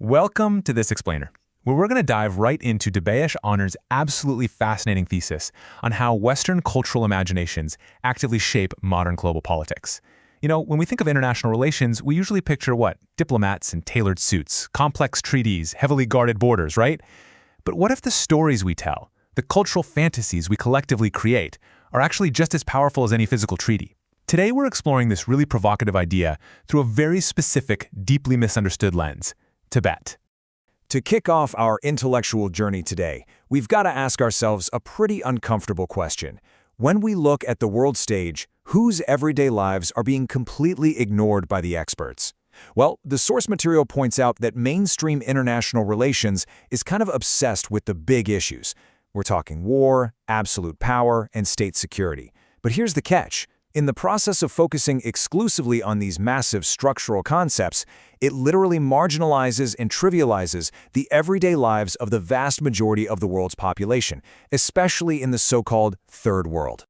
Welcome to This Explainer, where we're going to dive right into Dabaesh Honor's absolutely fascinating thesis on how Western cultural imaginations actively shape modern global politics. You know, when we think of international relations, we usually picture what? Diplomats in tailored suits, complex treaties, heavily guarded borders, right? But what if the stories we tell, the cultural fantasies we collectively create, are actually just as powerful as any physical treaty? Today we're exploring this really provocative idea through a very specific, deeply misunderstood lens: Tibet. To kick off our intellectual journey today, we've got to ask ourselves a pretty uncomfortable question. When we look at the world stage, whose everyday lives are being completely ignored by the experts? Well, the source material points out that mainstream international relations is kind of obsessed with the big issues. We're talking war, absolute power, and state security. But here's the catch. In the process of focusing exclusively on these massive structural concepts, it literally marginalizes and trivializes the everyday lives of the vast majority of the world's population, especially in the so-called Third World.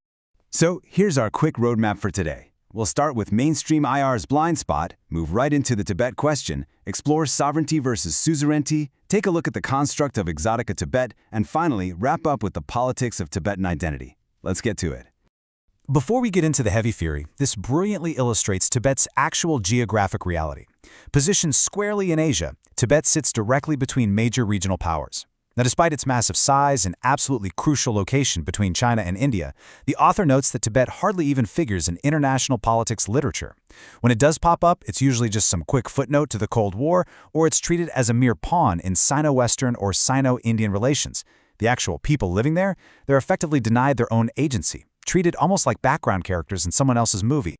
So here's our quick roadmap for today. We'll start with mainstream IR's blind spot, move right into the Tibet question, explore sovereignty versus suzerainty, take a look at the construct of exotica Tibet, and finally wrap up with the politics of Tibetan identity. Let's get to it. Before we get into the heavy theory, this brilliantly illustrates Tibet's actual geographic reality. Positioned squarely in Asia, Tibet sits directly between major regional powers. Now, despite its massive size and absolutely crucial location between China and India, the author notes that Tibet hardly even figures in international politics literature. When it does pop up, it's usually just some quick footnote to the Cold War, or it's treated as a mere pawn in Sino-Western or Sino-Indian relations. The actual people living there, they're effectively denied their own agency, treated almost like background characters in someone else's movie.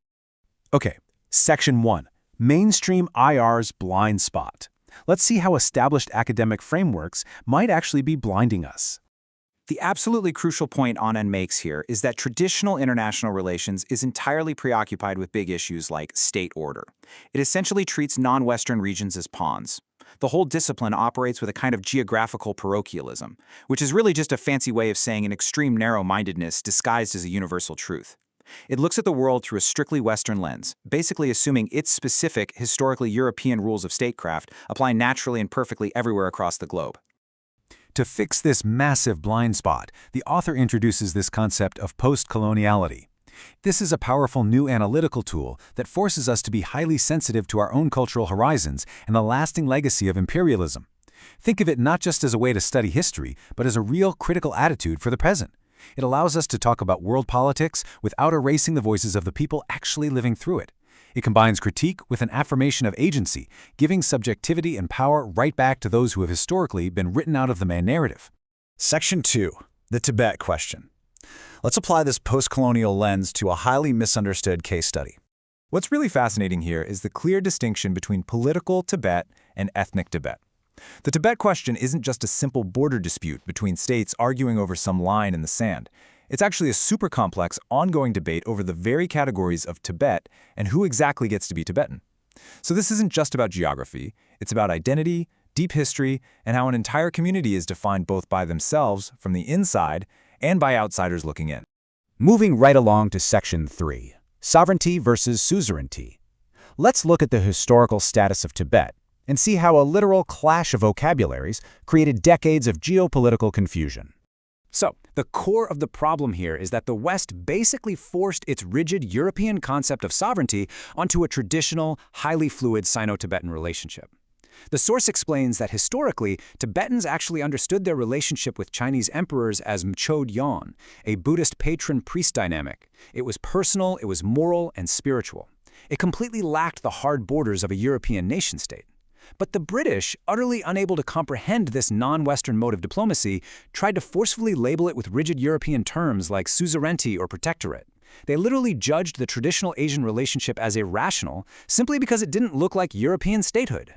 Okay, Section 1. Mainstream IR's blind spot. Let's see how established academic frameworks might actually be blinding us. The absolutely crucial point Anand makes here is that traditional international relations is entirely preoccupied with big issues like state order. It essentially treats non-Western regions as pawns. The whole discipline operates with a kind of geographical parochialism, which is really just a fancy way of saying an extreme narrow-mindedness disguised as a universal truth. It looks at the world through a strictly Western lens, basically assuming its specific, historically European rules of statecraft apply naturally and perfectly everywhere across the globe. To fix this massive blind spot, the author introduces this concept of post-coloniality. This is a powerful new analytical tool that forces us to be highly sensitive to our own cultural horizons and the lasting legacy of imperialism. Think of it not just as a way to study history, but as a real critical attitude for the present. It allows us to talk about world politics without erasing the voices of the people actually living through it. It combines critique with an affirmation of agency, giving subjectivity and power right back to those who have historically been written out of the main narrative. Section 2. The Tibet question. Let's apply this post-colonial lens to a highly misunderstood case study. What's really fascinating here is the clear distinction between political Tibet and ethnic Tibet. The Tibet question isn't just a simple border dispute between states arguing over some line in the sand. It's actually a super complex, ongoing debate over the very categories of Tibet and who exactly gets to be Tibetan. So this isn't just about geography, it's about identity, deep history, and how an entire community is defined both by themselves, from the inside, and by outsiders looking in. Moving right along to Section 3. Sovereignty versus suzerainty. Let's look at the historical status of Tibet and see how a literal clash of vocabularies created decades of geopolitical confusion. So, the core of the problem here is that the West basically forced its rigid European concept of sovereignty onto a traditional, highly fluid Sino-Tibetan relationship. The source explains that historically, Tibetans actually understood their relationship with Chinese emperors as Mchod-yon, a Buddhist patron-priest dynamic. It was personal, it was moral, and spiritual. It completely lacked the hard borders of a European nation-state. But the British, utterly unable to comprehend this non-Western mode of diplomacy, tried to forcefully label it with rigid European terms like suzerainty or protectorate. They literally judged the traditional Asian relationship as irrational simply because it didn't look like European statehood.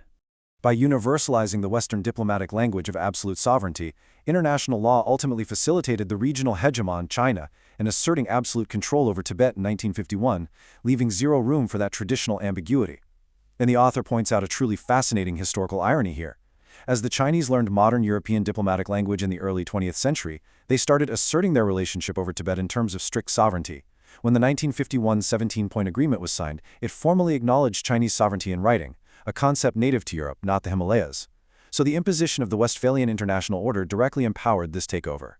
By universalizing the Western diplomatic language of absolute sovereignty, international law ultimately facilitated the regional hegemon China in asserting absolute control over Tibet in 1951, leaving zero room for that traditional ambiguity. And the author points out a truly fascinating historical irony here. As the Chinese learned modern European diplomatic language in the early 20th century, they started asserting their relationship over Tibet in terms of strict sovereignty. When the 1951 17-point agreement was signed, it formally acknowledged Chinese sovereignty in writing, a concept native to Europe, not the Himalayas. So the imposition of the Westphalian international order directly empowered this takeover.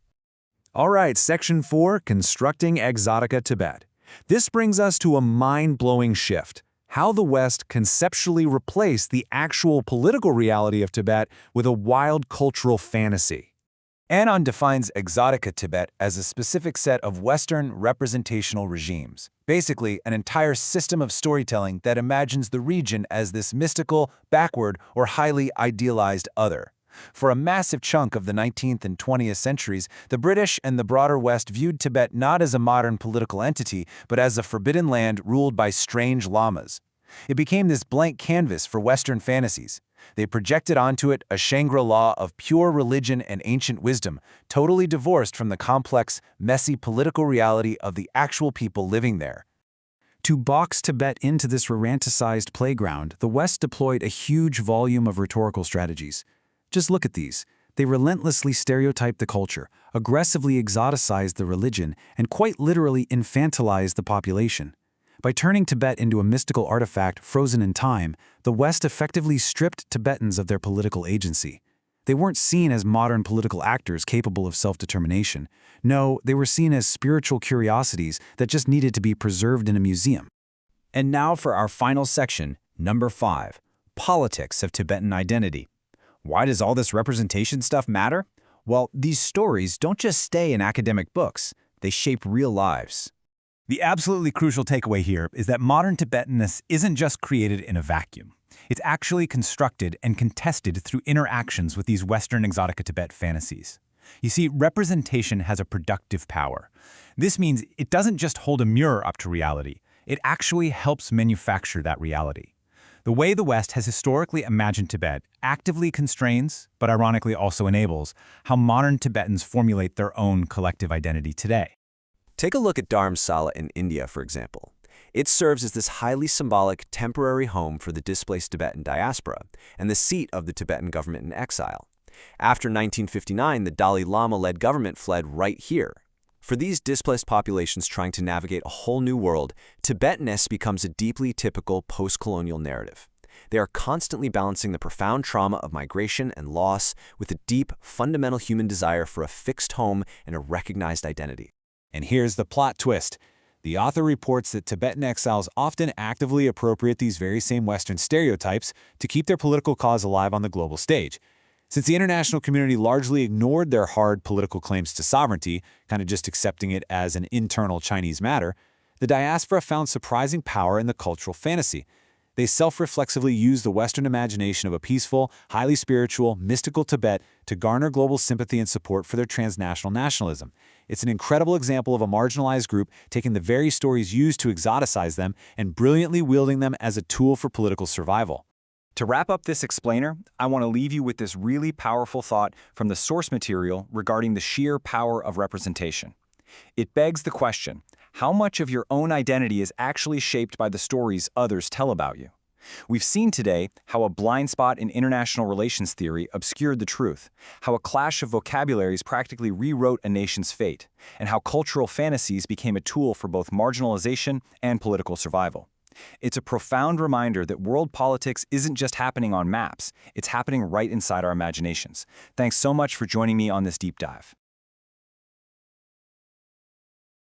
All right, Section 4, Constructing Exotica Tibet. This brings us to a mind-blowing shift: how the West conceptually replaced the actual political reality of Tibet with a wild cultural fantasy. Anon defines Exotica Tibet as a specific set of Western representational regimes, basically an entire system of storytelling that imagines the region as this mystical, backward, or highly idealized other. For a massive chunk of the 19th and 20th centuries, the British and the broader West viewed Tibet not as a modern political entity, but as a forbidden land ruled by strange lamas. It became this blank canvas for Western fantasies. They projected onto it a Shangri-La of pure religion and ancient wisdom, totally divorced from the complex, messy political reality of the actual people living there. To box Tibet into this romanticized playground, the West deployed a huge volume of rhetorical strategies. Just look at these. They relentlessly stereotyped the culture, aggressively exoticized the religion, and quite literally infantilized the population. By turning Tibet into a mystical artifact frozen in time, the West effectively stripped Tibetans of their political agency. They weren't seen as modern political actors capable of self-determination. No, they were seen as spiritual curiosities that just needed to be preserved in a museum. And now for our final section, number 5, Politics of Tibetan Identity. Why does all this representation stuff matter? Well, these stories don't just stay in academic books, they shape real lives. The absolutely crucial takeaway here is that modern Tibetanness isn't just created in a vacuum. It's actually constructed and contested through interactions with these Western Exotica Tibet fantasies. You see, representation has a productive power. This means it doesn't just hold a mirror up to reality, it actually helps manufacture that reality. The way the West has historically imagined Tibet actively constrains, but ironically also enables, how modern Tibetans formulate their own collective identity today. Take a look at Dharamsala in India, for example. It serves as this highly symbolic temporary home for the displaced Tibetan diaspora and the seat of the Tibetan government in exile. After 1959, the Dalai Lama-led government fled right here. For these displaced populations trying to navigate a whole new world, Tibetanness becomes a deeply typical post-colonial narrative. They are constantly balancing the profound trauma of migration and loss with a deep, fundamental human desire for a fixed home and a recognized identity. And here's the plot twist. The author reports that Tibetan exiles often actively appropriate these very same Western stereotypes to keep their political cause alive on the global stage. Since the international community largely ignored their hard political claims to sovereignty, kind of just accepting it as an internal Chinese matter, the diaspora found surprising power in the cultural fantasy. They self-reflexively used the Western imagination of a peaceful, highly spiritual, mystical Tibet to garner global sympathy and support for their transnational nationalism. It's an incredible example of a marginalized group taking the very stories used to exoticize them and brilliantly wielding them as a tool for political survival. To wrap up this explainer, I want to leave you with this really powerful thought from the source material regarding the sheer power of representation. It begs the question, how much of your own identity is actually shaped by the stories others tell about you? We've seen today how a blind spot in international relations theory obscured the truth, how a clash of vocabularies practically rewrote a nation's fate, and how cultural fantasies became a tool for both marginalization and political survival. It's a profound reminder that world politics isn't just happening on maps, it's happening right inside our imaginations. Thanks so much for joining me on this deep dive.